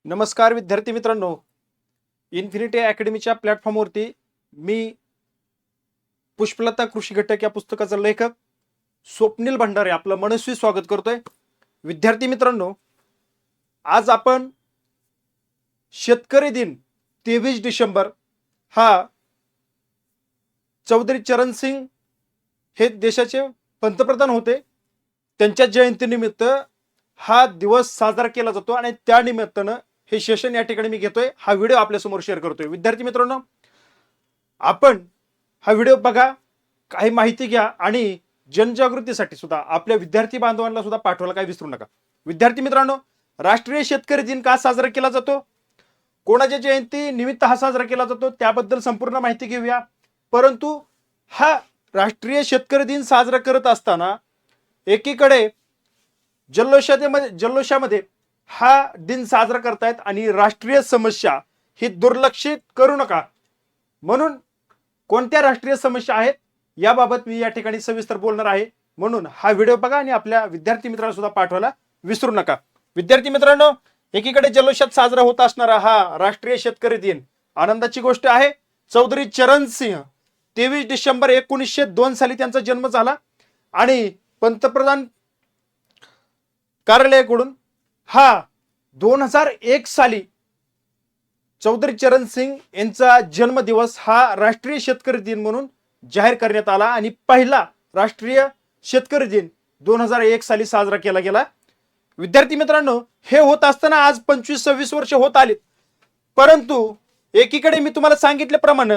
नमस्कार विद्यार्थी मित्रांनो, इन्फिनिटी अकॅडमीच्या प्लॅटफॉर्मवरती मी पुष्पलता कृषी घटक या पुस्तकाचा लेखक स्वप्नील भंडारे आपलं मनस्वी स्वागत करतोय. विद्यार्थी मित्रांनो, आज आपण शेतकरी दिन 23 डिसेंबर हा चौधरी चरण सिंग हे देशाचे पंतप्रधान होते, त्यांच्या जयंतीनिमित्त हा दिवस साजरा केला जातो आणि त्या निमित्तानं हे सेशन या ठिकाणी मी घेतोय. हा व्हिडिओ आपल्या समोर शेअर करतोय. विद्यार्थी मित्रांनो, आपण हा व्हिडिओ बघा, काही माहिती घ्या आणि जनजागृतीसाठी सुद्धा आपल्या विद्यार्थी बांधवांना सुद्धा पाठवायला काही विसरू नका. विद्यार्थी मित्रांनो, राष्ट्रीय शेतकरी दिन का साजरा केला जातो, कोणाच्या जयंती निमित्त हा साजरा केला जातो त्याबद्दल संपूर्ण माहिती घेऊया. परंतु हा राष्ट्रीय शेतकरी दिन साजरा करत असताना एकीकडे जल्लोषामध्ये हा दिन साजरा करतायत आणि राष्ट्रीय समस्या ही दुर्लक्षित करू नका म्हणून कोणत्या राष्ट्रीय समस्या आहेत याबाबत मी या ठिकाणी सविस्तर बोलणार आहे. म्हणून हा व्हिडिओ बघा आणि आपल्या विद्यार्थी मित्रांना सुद्धा पाठवायला विसरू नका. विद्यार्थी मित्रांनो, एकीकडे जल्लोषात साजरा होत असणारा हा राष्ट्रीय शेतकरी दिन आनंदाची गोष्ट आहे. चौधरी चरण सिंह 23 डिसेंबर 1902 साली त्यांचा जन्म झाला आणि पंतप्रधान कार्यालयाकडून हा 2001 साली चौधरी चरण सिंग यांचा जन्मदिवस हा राष्ट्रीय शेतकरी दिन म्हणून जाहीर करण्यात आला आणि पहिला राष्ट्रीय शेतकरी दिन 2001 साली साजरा केला गेला. विद्यार्थी मित्रांनो, हे होत असताना आज 25-26 वर्ष होत आले, परंतु एकीकडे मी तुम्हाला सांगितल्याप्रमाणे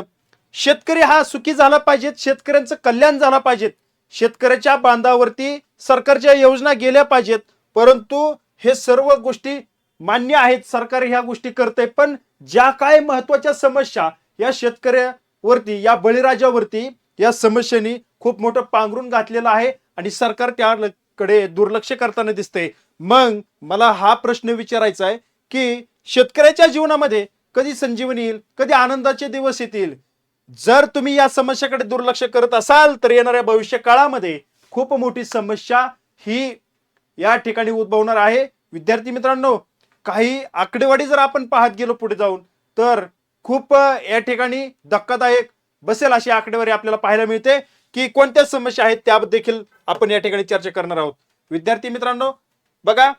शेतकरी हा सुखी झाला पाहिजे, शेतकऱ्यांचं कल्याण झालं पाहिजे, शेतकऱ्याच्या बांधावरती सरकारच्या योजना गेल्या पाहिजेत. परंतु हे सर्व गोष्टी मान्य आहेत, सरकार ह्या गोष्टी करते, पण ज्या काय महत्वाच्या समस्या या शेतकऱ्यावरती, या बळीराजावरती, या समस्येने खूप मोठं पांघरून घातलेलं आहे आणि सरकार त्याकडे दुर्लक्ष करताना दिसते. मग मला हा प्रश्न विचारायचा आहे की शेतकऱ्याच्या जीवनामध्ये कधी संजीवनी येईल, कधी आनंदाचे दिवस येतील? जर तुम्ही या समस्याकडे दुर्लक्ष करत असाल तर येणाऱ्या भविष्य काळामध्ये खूप मोठी समस्या ही या ठिकाणी उद्भवणार आहे. विद्यार्थी मित्रांनो, काही आकडेवारी जर आपण पाहत गेलो पुढे जाऊन तर खूप या ठिकाणी धक्कादायक बसेल अशी आकडेवारी आपल्याला पाहायला मिळते की कोणत्या समस्या आहेत त्याबद्दल देखील आपण या ठिकाणी चर्चा करणार आहोत. विद्यार्थी मित्रांनो बघा,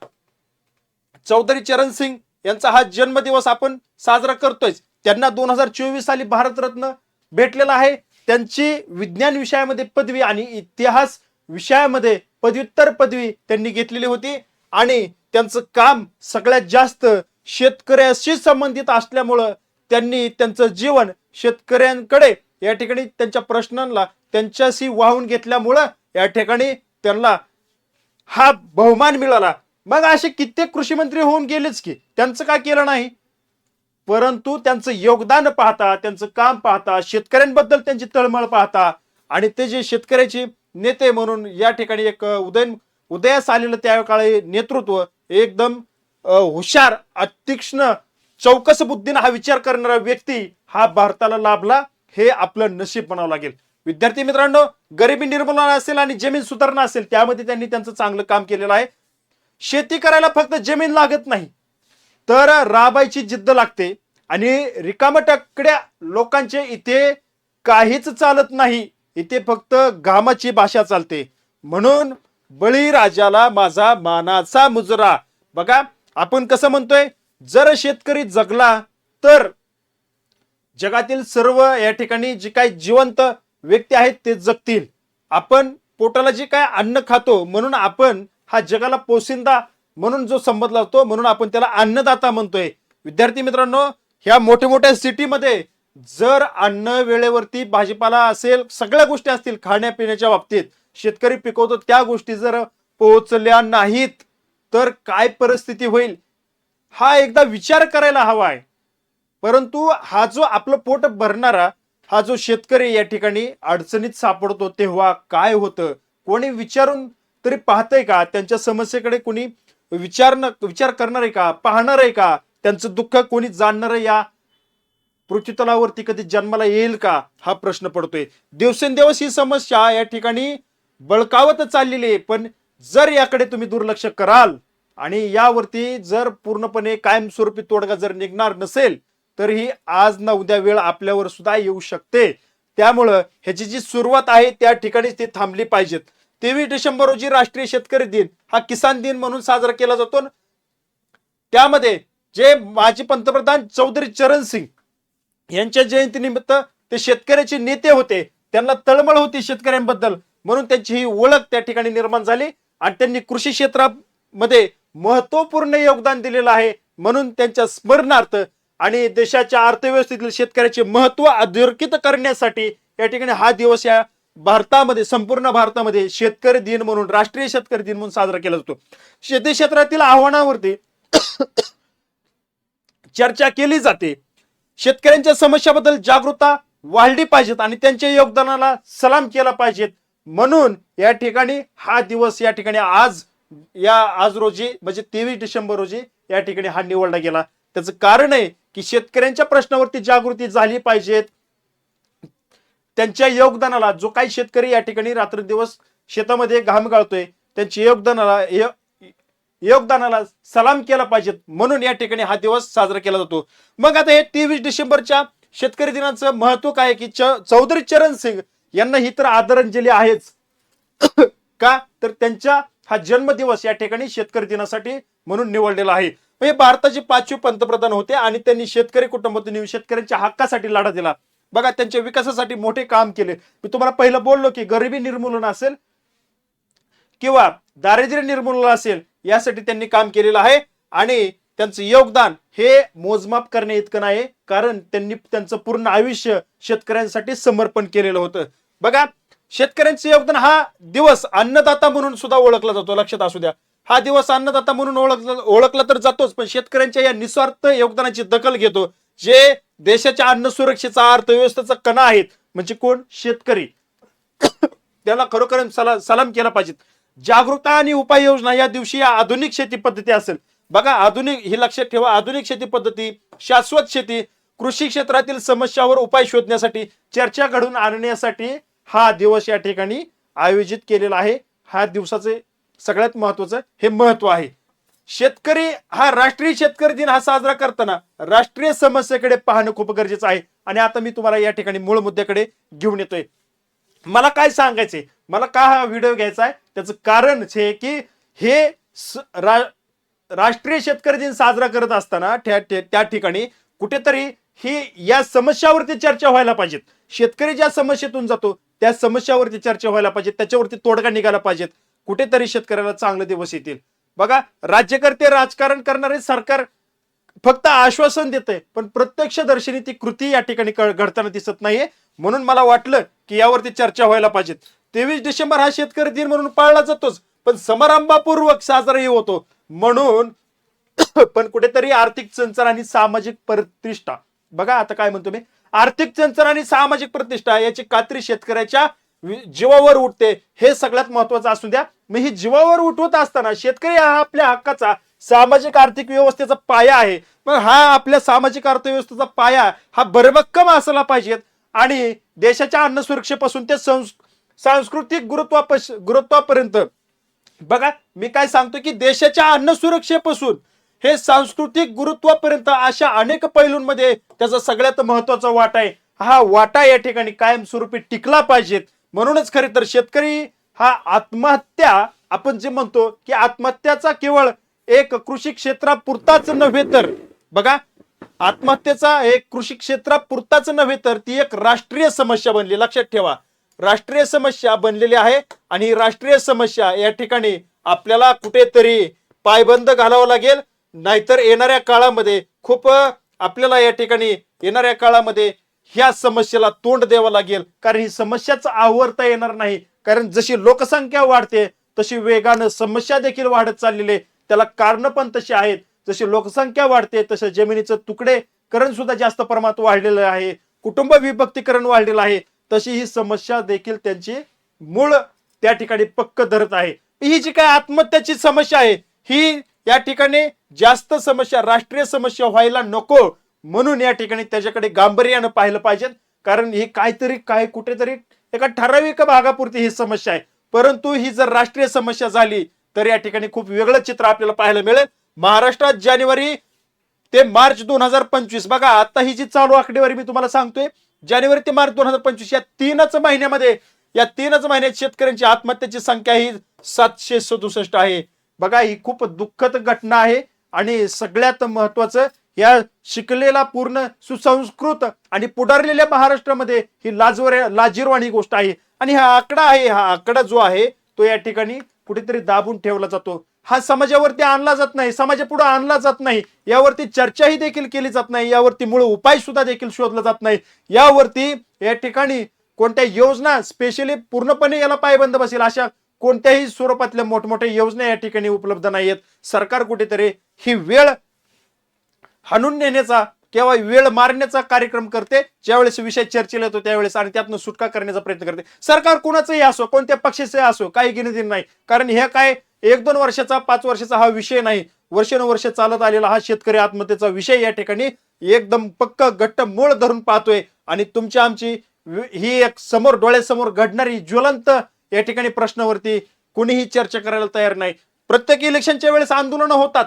चौधरी चरण सिंग यांचा हा जन्मदिवस आपण साजरा करतोय. त्यांना 2024 साली भारतरत्न भेटलेला आहे. त्यांची विज्ञान विषयामध्ये पदवी आणि इतिहास विषयामध्ये पदव्युत्तर पदवी त्यांनी घेतलेली होती आणि त्यांचं काम सगळ्यात जास्त शेतकऱ्याशी संबंधित असल्यामुळं त्यांनी त्यांचं जीवन शेतकऱ्यांकडे या ठिकाणी त्यांच्या प्रश्नांना त्यांच्याशी वाहून घेतल्यामुळं या ठिकाणी त्यांना हा बहुमान मिळाला. मग असे कित्येक कृषी मंत्री होऊन गेलेच की त्यांचं काय केलं नाही, परंतु त्यांचं योगदान पाहता, त्यांचं काम पाहता, शेतकऱ्यांबद्दल त्यांची तळमळ पाहता आणि ते जे शेतकऱ्याचे नेते म्हणून या ठिकाणी एक उदयास आलेलं त्या काळी नेतृत्व एकदम हुशार, अतीक्ष्ण, चौकस बुद्धीने हा विचार करणारा व्यक्ती हा भारताला लाभला, हे आपलं नशीब म्हणावं लागेल. विद्यार्थी मित्रांनो, गरिबी निर्मूलन असेल आणि जमीन सुधारणा असेल त्यामध्ये त्यांनी त्यांचं चांगलं काम केलेलं आहे. शेती करायला फक्त जमीन लागत नाही तर राबायची जिद्द लागते आणि रिकामटकड्या लोकांचे इथे काहीच चालत नाही, इथे फक्त घामाची भाषा चालते. म्हणून बळीराजाला माझा मानाचा मुजरा. बघा, आपण कसं म्हणतोय, जर शेतकरी जगला तर जगातील सर्व या ठिकाणी जे काही जिवंत व्यक्ती आहेत ते जगतील. आपण पोटाला जे काय अन्न खातो म्हणून आपण हा जगाला पोशिंदा म्हणून जो संबोधला जातो, म्हणून आपण त्याला अन्नदाता म्हणतोय. विद्यार्थी मित्रांनो, ह्या मोठ्या मोठ्या सिटीमध्ये जर अन्न वेळेवरती, भाजीपाला असेल, सगळ्या गोष्टी असतील खाण्यापिण्याच्या बाबतीत शेतकरी पिकवतो, त्या गोष्टी जर पोहोचल्या नाहीत तर काय परिस्थिती होईल हा एकदा विचार करायला हवा आहे. परंतु हा जो आपलं पोट भरणारा हा जो शेतकरी या ठिकाणी अडचणीत सापडतो तेव्हा काय होतं, कोणी विचारून तरी पाहतंय का? त्यांच्या समस्येकडे कोणी विचार करणार आहे का, पाहणार आहे का? त्यांचं दुःख कोणी जाणणार या पृथ्वीतलावरती कधी जन्माला येईल का हा प्रश्न पडतोय. दिवसेंदिवस ही समस्या या ठिकाणी बळकावत चाललेली आहे, पण जर याकडे तुम्ही दुर्लक्ष कराल आणि यावरती जर पूर्णपणे कायमस्वरूपी तोडगा जर निघणार नसेल तर ही आज ना उद्या वेळ आपल्यावर सुद्धा येऊ शकते. त्यामुळं ह्याची जी सुरुवात आहे त्या ठिकाणीच ती थांबली पाहिजेत. 23 डिसेंबर रोजी राष्ट्रीय शेतकरी दिन हा किसान दिन म्हणून साजरा केला जातो. त्यामध्ये जे माजी पंतप्रधान चौधरी चरण सिंग यांच्या जयंतीनिमित्त ते शेतकऱ्याचे नेते होते, त्यांना तळमळ होती शेतकऱ्यांबद्दल, म्हणून त्यांची ही ओळख त्या ठिकाणी निर्माण झाली आणि त्यांनी कृषी क्षेत्रामध्ये महत्वपूर्ण योगदान दिलेलं आहे. म्हणून त्यांच्या स्मरणार्थ आणि देशाच्या अर्थव्यवस्थेतील शेतकऱ्याचे महत्व अधोरेखित करण्यासाठी या ठिकाणी हा दिवस या भारतामध्ये, संपूर्ण भारतामध्ये शेतकरी दिन म्हणून, राष्ट्रीय शेतकरी दिन म्हणून साजरा केला जातो. शेती क्षेत्रातील आव्हानावरती चर्चा केली जाते. शेतकऱ्यांच्या समस्याबद्दल जागरूकता वाढली पाहिजेत आणि त्यांच्या योगदानाला सलाम केला पाहिजेत. म्हणून या ठिकाणी हा दिवस या ठिकाणी आज रोजी म्हणजे 23 डिसेंबर रोजी या ठिकाणी हा निवडला गेला. त्याचं कारण आहे की शेतकऱ्यांच्या प्रश्नावरती जागृती झाली पाहिजेत. त्यांच्या योगदानाला, जो काही शेतकरी या ठिकाणी रात्रंदिवस शेतामध्ये घाम गाळतोय, त्यांच्या योगदानाला सलाम केला पाहिजेत. म्हणून या ठिकाणी हा दिवस साजरा केला जातो. मग आता हे 23 डिसेंबरच्या शेतकरी दिनाचं महत्व काय की चौधरी चरण सिंग यांना ही तर आदरांजली आहेच का तर त्यांचा हा जन्मदिवस या ठिकाणी शेतकरी दिनासाठी म्हणून निवडलेला आहे. हे भारताचे 5वे पंतप्रधान होते आणि त्यांनी शेतकरी कुटुंबातून येऊन शेतकऱ्यांच्या हक्कासाठी लढा दिला. बघा, त्यांच्या विकासासाठी मोठे काम केले. मी तुम्हाला पहिलं बोललो की गरिबी निर्मूलन असेल किंवा दारिद्र्य निर्मूलन असेल, यासाठी त्यांनी काम केलेलं आहे आणि त्यांचं योगदान हे मोजमाप करण्या इतकं नाही, कारण त्यांनी त्यांचं पूर्ण आयुष्य शेतकऱ्यांसाठी समर्पण केलेलं होतं. बघा, शेतकऱ्यांचं योगदान, हा दिवस अन्नदाता म्हणून सुद्धा ओळखला जातो. लक्षात असू द्या, हा दिवस अन्नदाता म्हणून ओळखला तर जातोच, पण शेतकऱ्यांच्या या निस्वार्थ योगदानाची दखल घेतो. जे देशाच्या अन्न सुरक्षेचा, अर्थव्यवस्थेचा कणा आहेत, म्हणजे कोण? शेतकरी. त्याला खरोखर सलाम केला पाहिजे. जागरूकता आणि उपाययोजना या दिवशी या आधुनिक शेती पद्धती असेल. बघा, आधुनिक, ही लक्षात ठेवा, आधुनिक शेती पद्धती, शाश्वत शेती, कृषी क्षेत्रातील समस्यावर उपाय शोधण्यासाठी, चर्चा घडून आणण्यासाठी हा दिवस या ठिकाणी आयोजित केलेला आहे. हा दिवसाचे सगळ्यात महत्वाचं हे महत्व आहे. शेतकरी हा राष्ट्रीय शेतकरी दिन हा साजरा करताना राष्ट्रीय समस्येकडे पाहणं खूप गरजेचं आहे. आणि आता मी तुम्हाला या ठिकाणी मूळ मुद्द्याकडे घेऊन येतोय. मला काय सांगायचंय, मला का हा व्हिडिओ घ्यायचा आहे, त्याचं कारण हे की हे राष्ट्रीय शेतकरी दिन साजरा करत असताना त्या ठिकाणी कुठेतरी ही या समस्यावरती चर्चा व्हायला पाहिजेत. शेतकरी ज्या समस्येतून जातो त्या समस्यावरती चर्चा व्हायला पाहिजे, त्याच्यावरती तोडगा निघाला पाहिजेत. कुठेतरी शेतकऱ्याला चांगले दिवस येतील. बघा, राज्यकर्ते, राजकारण करणारे सरकार फक्त आश्वासन देते, पण प्रत्यक्षदर्शनी ती कृती या ठिकाणी घडताना दिसत नाहीये. म्हणून मला वाटलं की यावरती चर्चा व्हायला पाहिजे. 23 डिसेंबर हा शेतकरी दिन म्हणून पाळला जातोच, पण समारंभपूर्वक साजराही होतो. म्हणून पण कुठेतरी आर्थिक चंचल आणि सामाजिक प्रतिष्ठा, बघा आता काय म्हणतो मी, आर्थिक चंचल आणि सामाजिक प्रतिष्ठा याची खात्री शेतकऱ्याच्या जीवावर उठते. हे सगळ्यात महत्वाचं असू द्या. मग ही जीवावर उठवत असताना शेतकरी हा आपल्या हक्काचा सामाजिक आर्थिक व्यवस्थेचा पाया आहे. मग हा आपल्या सामाजिक अर्थव्यवस्थेचा पाया हा भरभक्कम असला पाहिजे आणि देशाच्या अन्न सुरक्षेपासून ते सांस्कृतिक गुरुत्वापर्यंत, बघा मी काय सांगतो की देशाच्या अन्न सुरक्षेपासून हे सांस्कृतिक गुरुत्वापर्यंत अशा अनेक पैलूंमध्ये त्याचा सगळ्यात महत्वाचा वाटा आहे. हा वाटा या ठिकाणी कायमस्वरूपी टिकला पाहिजेत. म्हणूनच खरे तर शेतकरी हा आत्महत्या, आपण जे म्हणतो की आत्महत्याचा केवळ एक कृषी क्षेत्रापुरताच नव्हे तर, बघा, आत्महत्येचा एक कृषी क्षेत्रापुरताच नव्हे तर ती एक राष्ट्रीय समस्या बनली. लक्षात ठेवा, राष्ट्रीय समस्या बनलेली आहे आणि राष्ट्रीय समस्या या ठिकाणी आपल्याला कुठेतरी पायबंद घालावं लागेल. नाहीतर येणाऱ्या काळामध्ये खूप आपल्याला या ठिकाणी येणाऱ्या काळामध्ये ह्या समस्येला तोंड द्यावं लागेल. कारण ही समस्याच आवरता येणार नाही. कारण जशी लोकसंख्या वाढते तशी वेगानं समस्या देखील वाढत चाललेली आहे. त्याला कारण पण तशी आहेत. जशी लोकसंख्या वाढते तसं जमिनीचं तुकडेकरण सुद्धा जास्त प्रमाणात वाढलेलं आहे. कुटुंब विभक्तीकरण वाढलेलं आहे. तशी ही समस्या देखील त्यांची मूळ त्या ठिकाणी पक्क धरत आहे. ही जी काय आत्महत्याची समस्या आहे ही या ठिकाणी जास्त समस्या, राष्ट्रीय समस्या व्हायला नको. म्हणून या ठिकाणी त्याच्याकडे गांभीर्यानं पाहिलं पाहिजे. कारण ही काय कुठेतरी एका ठराविक भागापुरती ही समस्या आहे. परंतु ही जर राष्ट्रीय समस्या झाली तर या ठिकाणी खूप वेगळं चित्र आपल्याला पाहायला मिळेल. महाराष्ट्रात जानेवारी ते मार्च 2025, बघा आता ही जी चालू आकडेवारी मी तुम्हाला सांगतोय, जानेवारी ते मार्च 2025 या तीनच महिन्यात शेतकऱ्यांची आत्महत्याची संख्या ही 767 आहे. बघा ही खूप दुःखद घटना आहे. आणि सगळ्यात महत्वाचं, या शिकलेला पूर्ण सुसंस्कृत आणि पुढारलेल्या महाराष्ट्रामध्ये ही लाजिरवाणी गोष्ट आहे. आणि हा आकडा जो आहे तो या ठिकाणी कुठेतरी दाबून ठेवला जातो. हा समाजावरती आणला जात नाही, समाजापुढे आणला जात नाही, यावरती चर्चाही देखील केली जात नाही, यावरती मूळ उपाय सुद्धा देखील शोधला जात नाही. यावरती या ठिकाणी कोणत्या योजना स्पेशली पूर्णपणे याला पायबंद बसेल अशा कोणत्याही स्वरूपातल्या मोठमोठ्या योजना या ठिकाणी उपलब्ध नाहीयेत. सरकार कुठेतरी ही वेळ हाणून नेण्याचा किंवा वेळ मारण्याचा कार्यक्रम करते. ज्यावेळेस विषय चर्चेला येतो त्यावेळेस आणि त्यातनं सुटका करण्याचा प्रयत्न करते. सरकार कोणाचंही असो, कोणत्या पक्षाचे असो, काही घेणं नाही. कारण हे काय 1-2 वर्षाचा 5 वर्षाचा हा विषय नाही, वर्षानुवर्ष चालत आलेला हा शेतकरी आत्महत्येचा विषय या ठिकाणी एकदम पक्क घट्ट मूळ धरून पाहतोय. आणि तुमची आमची ही एक समोर डोळ्यासमोर घडणारी ज्वलंत या ठिकाणी प्रश्नावरती कोणीही चर्चा करायला तयार नाही. प्रत्येक इलेक्शनच्या वेळेस आंदोलनं होतात,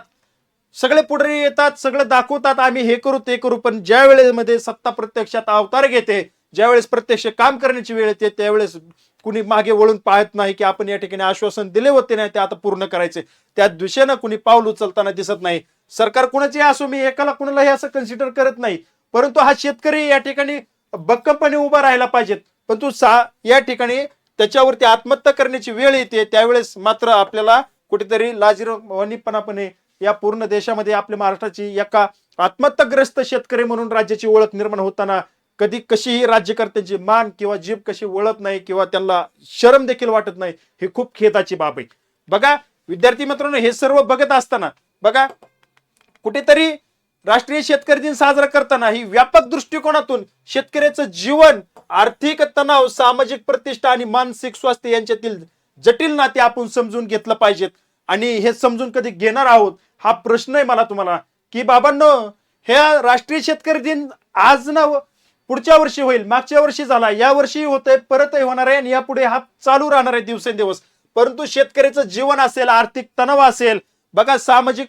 सगळे पुढे येतात, सगळं दाखवतात आम्ही हे करू ते करू, पण ज्या वेळेमध्ये सत्ता प्रत्यक्षात अवतार घेते, ज्यावेळेस प्रत्यक्ष काम करण्याची वेळ येते, त्यावेळेस कुणी मागे वळून पाहत नाही की आपण या ठिकाणी आश्वासन दिले होते नाही ते आता पूर्ण करायचे, त्या दिशेनं कुणी पाऊल उचलताना दिसत नाही. सरकार कुणाचे असो, मी एकाला कुणालाही असं कन्सिडर करत नाही, परंतु हा शेतकरी या ठिकाणी भक्कमपणे उभा राहायला पाहिजेत. परंतु या ठिकाणी त्याच्यावरती आत्महत्या करण्याची वेळ येते त्यावेळेस मात्र आपल्याला कुठेतरी लाजिरवाणीपणापणे या पूर्ण देशामध्ये आपल्या महाराष्ट्राची एका आत्महत्याग्रस्त शेतकरी म्हणून राज्याची ओळख निर्माण होताना कधी कशीही राज्यकर्त्यांची मान किंवा जीभ कशी वळत नाही किंवा त्यांना शरम देखील वाटत नाही, ही खूप खेदाची बाब आहे. बघा विद्यार्थी मित्रांनो, हे सर्व बघत असताना बघा कुठेतरी राष्ट्रीय शेतकरी दिन साजरा करताना ही व्यापक दृष्टिकोनातून शेतकऱ्याचं जीवन, आर्थिक तणाव, सामाजिक प्रतिष्ठा आणि मानसिक स्वास्थ्य यांच्यातील जटिल नाते आपण समजून घेतलं पाहिजेत. आणि हे समजून कधी घेणार आहोत हा प्रश्न आहे मला तुम्हाला, की बाबांनो हे राष्ट्रीय शेतकरी दिन आज ना पुढच्या वर्षी होईल, मागच्या वर्षी झाला, या वर्षी होतंय, परतही होणार आहे आणि यापुढे हा चालू राहणार आहे दिवसेंदिवस. परंतु शेतकऱ्याचं जीवन असेल, आर्थिक तणाव असेल, बघा सामाजिक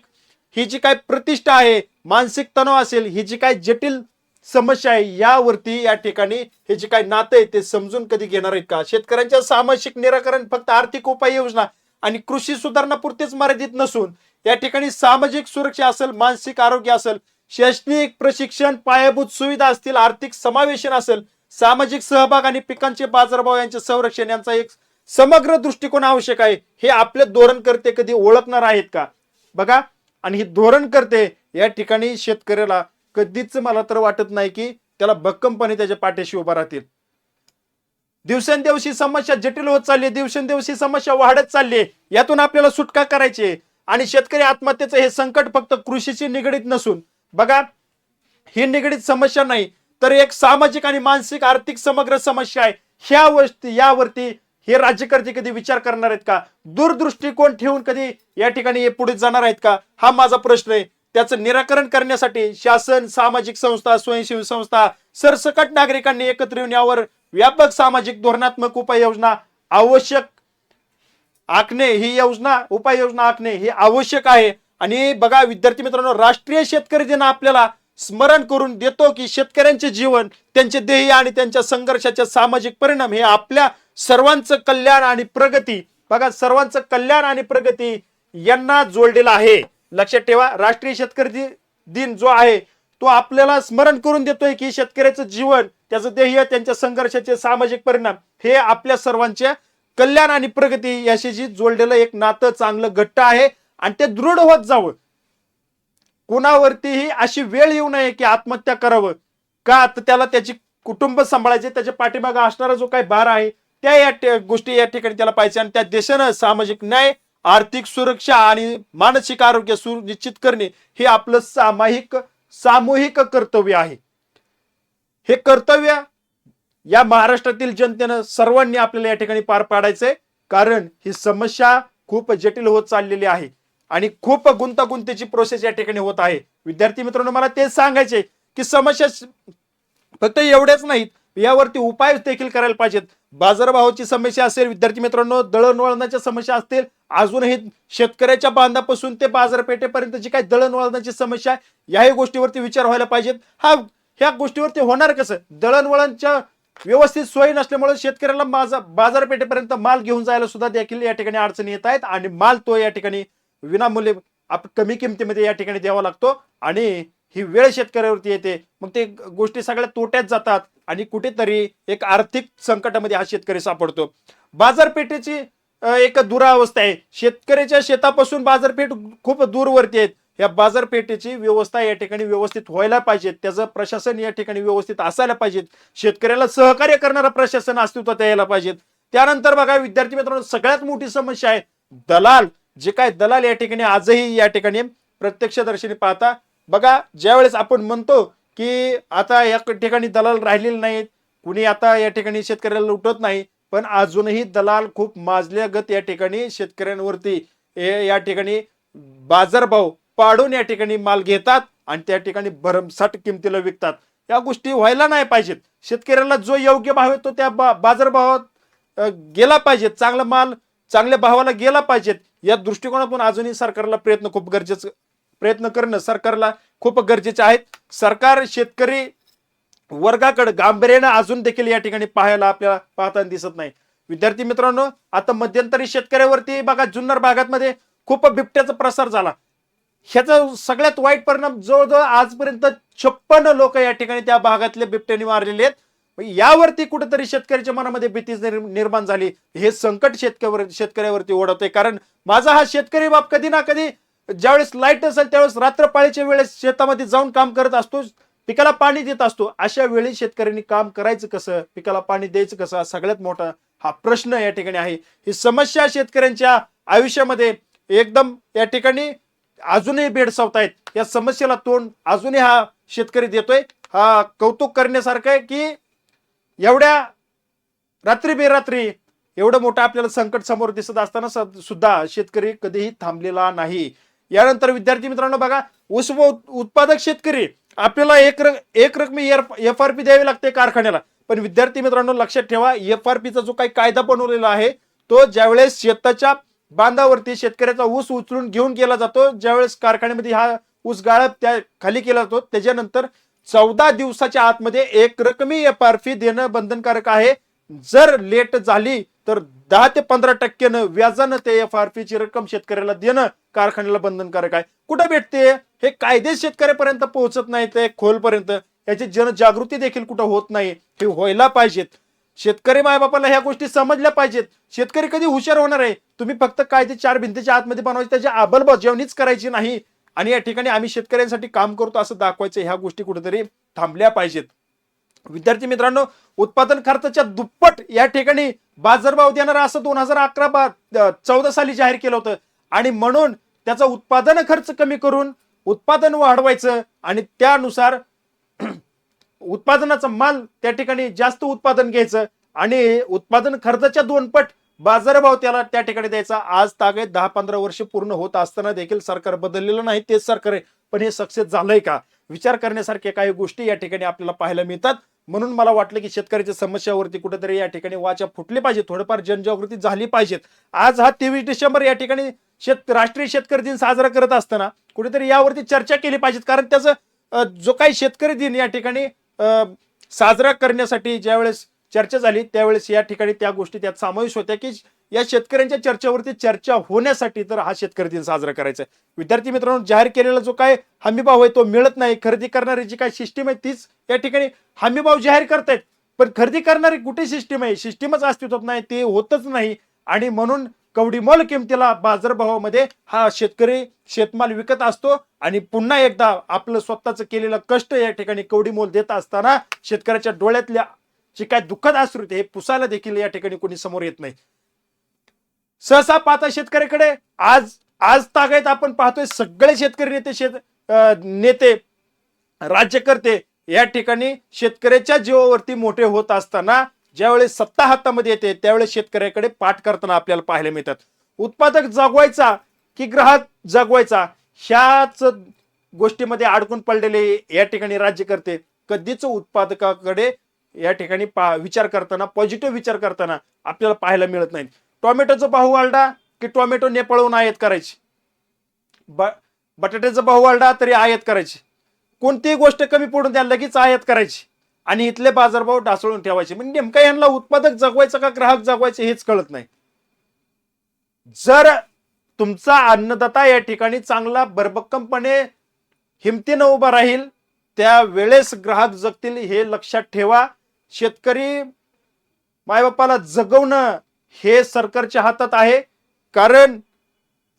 ही जी काय प्रतिष्ठा आहे, मानसिक तणाव असेल, ही जी काय जटिल समस्या आहे, यावरती या ठिकाणी हे जे काय नातं आहे ते समजून कधी घेणार आहेत का? शेतकऱ्यांच्या सामाजिक निराकरण फक्त आर्थिक उपाययोजना आणि कृषी सुधारणा पुरतेच मर्यादित नसून या ठिकाणी सामाजिक सुरक्षा असेल, मानसिक आरोग्य असेल, शैक्षणिक प्रशिक्षण, पायाभूत सुविधा असतील, आर्थिक समावेशन असेल, सामाजिक सहभाग आणि पिकांचे बाजारभाव यांचे संरक्षण यांचा एक समग्र दृष्टिकोन आवश्यक आहे. हे आपले धोरणकर्ते कधी ओळखणार आहेत का? बघा, आणि ही धोरणकर्ते या ठिकाणी शेतकऱ्याला कधीच मला तर वाटत नाही की त्याला भक्कमपणे त्याच्या पाठीशी उभा राहतील. दिवसेंदिवस ही समस्या जटिल होत चालली आहे, दिवसेंदिवस ही समस्या वाढत चालली आहे. यातून आपल्याला सुटका करायची आहे. आणि शेतकरी आत्महत्येचं हे संकट फक्त कृषीशी निगडीत नसून बघा ही निगडीत समस्या नाही, तर एक सामाजिक आणि मानसिक आर्थिक समग्र समस्या आहे. यावरती हे राज्यकर्ते कधी विचार करणार आहेत का? दूरदृष्टिकोन ठेवून कधी या ठिकाणी पुढे जाणार आहेत का? हा माझा प्रश्न आहे. त्याचं निराकरण करण्यासाठी शासन, सामाजिक संस्था, स्वयंसेवी संस्था, सरसकट नागरिकांनी एकत्र येऊन यावर व्यापक सामाजिक धोरणात्मक उपाययोजना उपाययोजना आखणे हे आवश्यक आहे. आणि बघा विद्यार्थी मित्रांनो, राष्ट्रीय शेतकरी दिन आपल्याला स्मरण करून देतो की शेतकऱ्यांचे जीवन, त्यांचे ध्येय आणि त्यांच्या संघर्षाचे सामाजिक परिणाम हे आपल्या सर्वांचं कल्याण आणि प्रगती, बघा सर्वांचं कल्याण आणि प्रगती यांना जोडलेला आहे. लक्षात ठेवा, राष्ट्रीय शेतकरी दिन जो आहे तो आपल्याला स्मरण करून देतोय की शेतकऱ्याचं जीवन, त्याचं ध्येय, त्यांच्या संघर्षाचे सामाजिक परिणाम हे आपल्या सर्वांच्या कल्याण आणि प्रगती याशी जोडलेलं एक नातं चांगलं घट्ट आहे. आणि ते दृढ होत जावं. कोणावरतीही अशी वेळ येऊ नये की आत्महत्या करावं का, तर त्याला त्याची कुटुंब सांभाळायचे, त्याच्या पाठीमागे असणारा जो काही भार आहे त्या या गोष्टी या ठिकाणी त्याला पाहिजे. आणि त्या देशानं सामाजिक न्याय, आर्थिक सुरक्षा आणि मानसिक आरोग्य सुनिश्चित करणे हे आपलं सामूहिक कर्तव्य आहे. हे कर्तव्य या महाराष्ट्रातील जनतेनं सर्वांनी आपल्याला या ठिकाणी पार पाडायचंय, कारण ही समस्या खूप जटिल होत चाललेली आहे आणि खूप गुंतागुंतीची प्रोसेस या ठिकाणी होत आहे. विद्यार्थी मित्रांनो, मला तेच सांगायचे की समस्या फक्त एवढ्याच नाहीत, यावरती उपाय देखील करायला पाहिजेत. बाजारभावाची समस्या असेल, विद्यार्थी मित्रांनो दळणवळणाच्या समस्या असतील, अजूनही शेतकऱ्याच्या बांधापासून ते बाजारपेठेपर्यंत जी काही दळणवळणाची समस्या आहे, याही गोष्टीवरती विचार व्हायला पाहिजेत. ह्या गोष्टीवरती होणार कसं? दळणवळणच्या व्यवस्थित सोयी नसल्यामुळे शेतकऱ्याला बाजारपेठेपर्यंत माल घेऊन जायला सुद्धा देखील या ठिकाणी अडचणी येत आहेत आणि माल तो या ठिकाणी विनामूल्य कमी किमतीमध्ये या ठिकाणी द्यावा लागतो आणि ही वेळ शेतकऱ्यावरती येते. मग ते गोष्टी सगळ्या तोट्यात जातात आणि कुठेतरी एक आर्थिक संकटामध्ये हा शेतकरी सापडतो. बाजारपेठेची एक दुरावस्था आहे. शेतकऱ्याच्या शेतापासून बाजारपेठ खूप दूरवरती आहेत. या बाजारपेठेची व्यवस्था या ठिकाणी व्यवस्थित व्हायला पाहिजे. त्याचं प्रशासन या ठिकाणी व्यवस्थित असायला पाहिजे. शेतकऱ्याला सहकार्य करणारं प्रशासन अस्तित्वात यायला पाहिजे. त्यानंतर बघा विद्यार्थी मित्रांनो, सगळ्यात मोठी समस्या आहे दलाल. जे काय दलाल या ठिकाणी आजही या ठिकाणी प्रत्यक्षदर्शनी पाहता बघा, ज्यावेळेस आपण म्हणतो की आता या ठिकाणी दलाल राहिलेले नाहीत, कुणी आता या ठिकाणी शेतकऱ्याला लुटत नाही, पण अजूनही दलाल खूप माजल्यागत या ठिकाणी शेतकऱ्यांवरती या ठिकाणी बाजारभाव पाडून या ठिकाणी माल घेतात आणि त्या ठिकाणी भरमसाठ किमतीला विकतात. या गोष्टी व्हायला नाही पाहिजेत. शेतकऱ्याला जो योग्य भाव आहे तो त्या बाजारभावात गेला पाहिजे. चांगला माल चांगल्या भावाला गेला पाहिजेत. या दृष्टिकोनातून अजूनही सरकारला प्रयत्न करणं सरकारला खूप गरजेचे आहेत. सरकार शेतकरी वर्गाकडे गांभीर्याने अजून देखील या ठिकाणी आपल्याला पाहताना दिसत नाही. विद्यार्थी मित्रांनो, आता मध्यंतरी शेतकऱ्यावरती बघा जुन्नर भागामध्ये खूप बिबट्याचा प्रसार झाला. ह्याचा सगळ्यात वाईट परिणाम जवळजवळ आजपर्यंत 56 लोक या ठिकाणी त्या भागातले बिबट्याने मारलेले आहेत. यावरती कुठेतरी शेतकऱ्याच्या मनामध्ये भीती निर्माण झाली. हे संकट शेतकऱ्यावरती ओढवते. कारण माझा हा शेतकरी बाप कधी ना कधी ज्यावेळेस लाईट असेल त्यावेळेस रात्रपाळीच्या वेळेस शेतामध्ये जाऊन काम करत असतो, पिकाला पाणी देत असतो. अशा वेळी शेतकऱ्यांनी काम करायचं कसं, पिकाला पाणी द्यायचं कसं, हा सगळ्यात मोठा हा प्रश्न या ठिकाणी आहे. ही समस्या शेतकऱ्यांच्या आयुष्यामध्ये एकदम या ठिकाणी अजूनही भेडसावतायत. या समस्येला तोंड अजूनही हा शेतकरी देतोय. हा कौतुक करण्यासारखं आहे की एवढ्या रात्री बेरात्री एवढं मोठं आपल्याला संकट समोर दिसत असताना सुद्धा शेतकरी कधीही थांबलेला नाही. यानंतर विद्यार्थी मित्रांनो बघा, ऊस उत्पादक शेतकरी आपल्याला एक रकमी FRP द्यावी लागते कारखान्याला. पण विद्यार्थी मित्रांनो लक्षात ठेवा, FRPचा जो काही कायदा बनवलेला आहे तो ज्यावेळेस शेताच्या बांधावरती शेतकऱ्याचा ऊस उचलून घेऊन गेला जातो, ज्यावेळेस कारखान्यामध्ये हा ऊस गाळप त्या खाली केला जातो, त्याच्यानंतर 14 दिवसाच्या आतमध्ये एक रकमी FRP देणं बंधनकारक आहे. जर लेट झाली तर 10 ते 15% व्याजानं ते FRP ची रक्कम शेतकऱ्याला देणं कारखान्याला बंधनकारक आहे. कुठं भेटते हे कायदे शेतकऱ्यापर्यंत पोहोचत नाही, ते खोलपर्यंत याची जनजागृती देखील कुठं होत नाही. हे व्हायला पाहिजेत. शेतकरी मायबापाला ह्या गोष्टी समजल्या पाहिजेत. शेतकरी कधी हुशार होणार आहे? तुम्ही फक्त कायदे 4 भिंतीच्या आतमध्ये बनवायचे, त्याची अंमलबजावणीच करायची नाही आणि या ठिकाणी आम्ही शेतकऱ्यांसाठी काम करतो असं दाखवायचं. ह्या गोष्टी कुठेतरी थांबल्या पाहिजेत. विद्यार्थी मित्रांनो, उत्पादन खर्चाच्या दुप्पट या ठिकाणी बाजारभाव देणार असं 2014 साली जाहीर केलं होतं आणि म्हणून त्याचा उत्पादन खर्च कमी करून उत्पादन वाढवायचं आणि त्यानुसार उत्पादनाचा माल त्या ठिकाणी जास्त उत्पादन घ्यायचं आणि उत्पादन खर्चाच्या 2 पट बाजारभाव त्याला त्या ठिकाणी द्यायचा. आज तागे 10-15 वर्ष पूर्ण होत असताना देखील सरकार बदललेलं नाही, तेच सरकार आहे. पण हे सक्सेस झालंय का? विचार करण्यासारख्या काही गोष्टी या ठिकाणी आपल्याला पाहायला मिळतात. म्हणून मला वाटलं की शेतकऱ्याच्या समस्यावरती कुठेतरी या ठिकाणी वाचा फुटली पाहिजे, थोडंफार जनजागृती झाली पाहिजे. आज हा 23 डिसेंबर या ठिकाणी राष्ट्रीय शेतकरी दिन साजरा करत असताना कुठेतरी यावरती चर्चा केली पाहिजे. कारण त्याचं जो काही शेतकरी दिन या ठिकाणी साजरा करण्यासाठी ज्यावेळेस चर्चा झाली त्यावेळेस या ठिकाणी त्या गोष्टी त्यात समावेश होत्या की या शेतकऱ्यांच्या चर्चेवरती चर्चा होण्यासाठी तर हा शेतकरी दिन साजरा करायचा. विद्यार्थी मित्रांनो, जाहीर केलेला जो काय हमीभाव आहे तो मिळत नाही. खरेदी करणारी जी काही सिस्टीम आहे तीच या ठिकाणी हमीभाव जाहीर करतायत, पण खरेदी करणारी कुठे सिस्टीम आहे? सिस्टीमच अस्तित्वात नाही, ते होतच नाही आणि म्हणून कवडीमोल किमतीला बाजारभावामध्ये हा शेतकरी शेतमाल विकत असतो आणि पुन्हा एकदा आपलं स्वतःचं केलेलं कष्ट या ठिकाणी कवडीमोल देत असताना शेतकऱ्याच्या डोळ्यातल्या जे काय दुःखद अश्रू हे पुसायला देखील या ठिकाणी कोणी समोर येत नाही. सहसा पाहता शेतकऱ्याकडे आज तागायत आपण पाहतोय सगळे शेतकरी नेते राज्यकर्ते या ठिकाणी शेतकऱ्याच्या जीवावरती मोठे होत असताना ज्यावेळेस सत्ता हातामध्ये येते त्यावेळेस शेतकऱ्याकडे पाठ करताना आपल्याला पाहायला मिळतात. उत्पादक जगवायचा की ग्राहक जगवायचा ह्याच गोष्टीमध्ये अडकून पडलेले या ठिकाणी राज्यकर्ते कधीच उत्पादकाकडे या ठिकाणी विचार करताना, पॉझिटिव्ह विचार करताना आपल्याला पाहायला मिळत नाही. टोमॅटोचा भाव वाढला की टोमॅटो नेपाळहून आयात करायची, बटाट्याचा भाव वाढला तरी आयात करायची, कोणतीही गोष्ट कमी पडून द्या लगेच आयात करायची आणि इथले बाजारभाव ढासळून ठेवायचे. म्हणजे नेमका यांना उत्पादक जगवायचं का ग्राहक जगवायचे हेच कळत नाही. जर तुमचा अन्नदाता या ठिकाणी चांगला भरभक्कमपणे हिमतीनं उभा राहील त्यावेळेस ग्राहक जगतील, हे लक्षात ठेवा. शेतकरी मायबापाला जगवणं हे सरकारच्या हातात आहे, कारण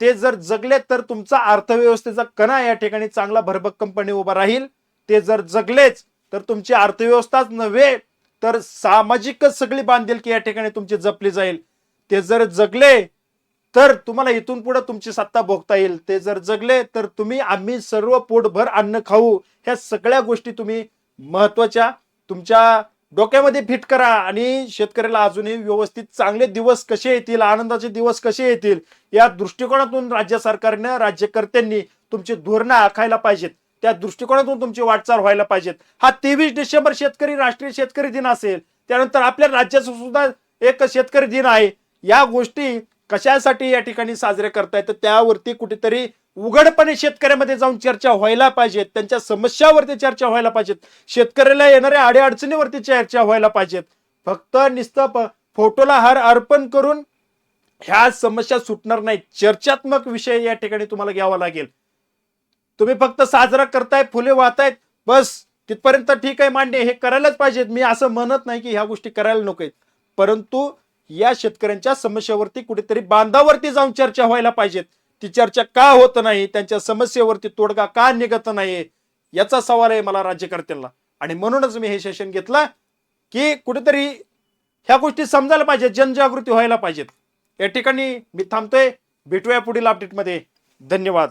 ते जर जगले तर तुमचा अर्थव्यवस्थेचा कणा या ठिकाणी चांगला भरभक्कमपणे उभा राहील. ते जर जगलेच तर तुमची अर्थव्यवस्थाच नव्हे तर सामाजिकच सगळी बांधिलकी या ठिकाणी तुमची जपली जाईल. ते जर जगले तर तुम्हाला इथून पुढे तुमची सत्ता भोगता येईल. ते जर जगले तर तुम्ही आम्ही सर्व पोटभर अन्न खाऊ, ह्या सगळ्या गोष्टी तुम्ही महत्वाच्या तुमच्या डोक्यामध्ये फिट करा आणि शेतकऱ्याला अजूनही व्यवस्थित चांगले दिवस कसे येतील, आनंदाचे दिवस कसे येतील या दृष्टिकोनातून राज्य सरकारने, राज्यकर्त्यांनी तुमची धोरणं आखायला पाहिजेत. त्या दृष्टिकोनातून तुमची वाटचाल व्हायला पाहिजेत. हा 23 डिसेंबर शेतकरी राष्ट्रीय शेतकरी दिन असेल, त्यानंतर आपल्या राज्याचा सुद्धा एक शेतकरी दिन आहे. या गोष्टी कशासाठी या ठिकाणी साजरे करतायत तर त्यावरती कुठेतरी उघडपणे शेतकऱ्यामध्ये जाऊन चर्चा व्हायला पाहिजेत, त्यांच्या समस्यावरती चर्चा व्हायला पाहिजेत, शेतकऱ्याला येणाऱ्या अडीअडचणीवरती चर्चा व्हायला पाहिजेत. फक्त नुसतं फोटोला हार अर्पण करून ह्या समस्या सुटणार नाहीत. चर्चात्मक विषय या ठिकाणी तुम्हाला घ्यावा लागेल. तुम्ही फक्त साजरा करताय, फुले वाहतायत, बस तिथपर्यंत ठीक आहे, मान्य, हे करायलाच पाहिजेत. मी असं म्हणत नाही की ह्या गोष्टी करायला नकोत, परंतु या शेतकऱ्यांच्या समस्येवरती कुठेतरी बांधावरती जाऊन चर्चा व्हायला पाहिजेत. ती चर्चा का होत नाही, त्यांच्या समस्येवरती तोडगा का निघत नाही, याचा सवाल आहे मला राज्यकर्त्यांना. आणि म्हणूनच मी हे सेशन घेतलं की कुठेतरी ह्या गोष्टी समजायला पाहिजेत, जनजागृती व्हायला पाहिजेत. या ठिकाणी मी थांबतोय. भेटूया पुढील अपडेटमध्ये. धन्यवाद.